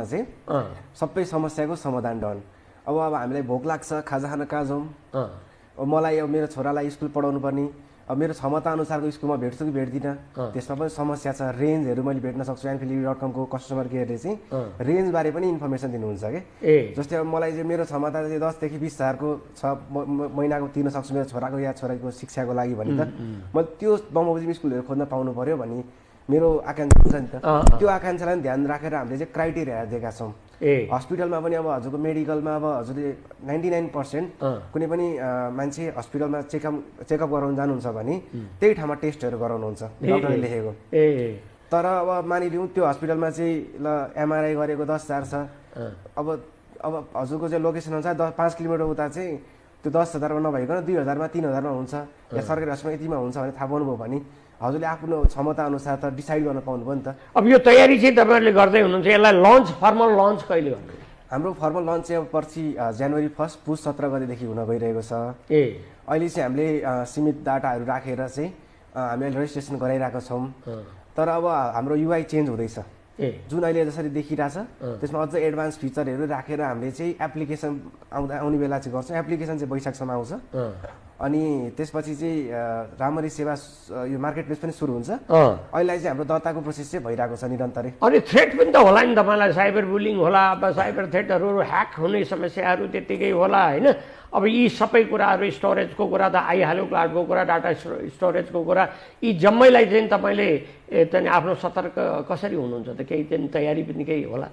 चाहिँ सबै समस्याको समाधान डन। अब हामीलाई भोक लाग्छ, खाजा खान कहाँ जाउँ, अब मलाई अब मेरो छोरालाई स्कुल पढाउनु पर्ने, अब मेरो क्षमता अनुसारको स्कुलमा भेट्छु कि भेट्दिनँ, त्यसमा पनि समस्या छ। रेन्जहरू मैले भेट्न सक्छु। Anfield.com को कस्टमर केयरले चाहिँ रेन्जबारे पनि इन्फर्मेसन दिनुहुन्छ कि जस्तै अब मलाई चाहिँ मेरो क्षमता चाहिँ 10 देखि 20 हजारको छ, महिनाको तिर्न सक्छु मेरो छोराको या छोराको शिक्षाको लागि भने त मैले त्यो बमोजिम स्कुलहरू खोज्न पाउनु पर्यो भन्ने मेरो आकाङ्क्षा हुन्छ नि त। त्यो आकाङ्क्षालाई ध्यान राखेर हामीले चाहिँ क्राइटेरिया दिएका छौँ। हस्पिटलमा पनि अब हजुरको मेडिकलमा अब हजुरले 99% कुनै पनि मान्छे हस्पिटलमा चेकअप गराउन जानुहुन्छ भने त्यही ठाउँमा टेस्टहरू गराउनुहुन्छ डक्टरले लेखेको। तर अब मानिलिउँ त्यो हस्पिटलमा चाहिँ ल MRI गरेको 10,000 छ, अब हजुरको चाहिँ लोकेसन अनुसार 5 किलोमिटर उता चाहिँ त्यो 10,000मा नभइकन 2,000मा 3,000मा हुन्छ या सरकारी हस्पिटलमा यतिमा हुन्छ भने थाहा पाउनुभयो भने हजुरले आफ्नो क्षमता अनुसार त डिसाइड गर्न पाउनुभयो नि त। अब यो तयारी चाहिँ तपाईँहरूले गर्दै हुनुहुन्छ, यसलाई लन्च फर्मल लन्च कहिले गर्नु? हाम्रो फर्मल लन्च चाहिँ अब पर्सि जनवरी 1 पुस 17 गतेदेखि हुन गइरहेको छ। अहिले चाहिँ हामीले सीमित डाटाहरू राखेर चाहिँ हामीले रेजिस्ट्रेसन गराइरहेको छौँ। तर अब हाम्रो UI चेन्ज हुँदैछ, जुन अहिले जसरी देखिरहेछ त्यसमा अझ एडभान्स फिचरहरू राखेर हामीले चाहिँ एप्लिकेसन आउने बेला चाहिँ गर्छौँ। एप्लिकेसन चाहिँ वैशाखसम्म आउँछ अनि त्यसपछि चाहिँ राम्ररी सेवा यो मार्केट प्लेस पनि सुरु हुन्छ। अहिले चाहिँ हाम्रो दर्ताको प्रोसेस चाहिँ भइरहेको छ निरन्तरै। अनि थ्रेट पनि त होला नि तपाईँलाई, साइबर बुलिङ होला, अब साइबर थ्रेटहरू, ह्याक हुने समस्याहरू त्यत्तिकै होला होइन? अब यी सबै कुराहरू, स्टोरेजको कुरा त आइहाल्यो, क्लाउडको कुरा, डाटा स्टोरेजको कुरा, यी जम्मैलाई चाहिँ तपाईँले चाहिँ आफ्नो सतर्क कसरी हुनुहुन्छ त? केही चाहिँ तयारी पनि केही होला?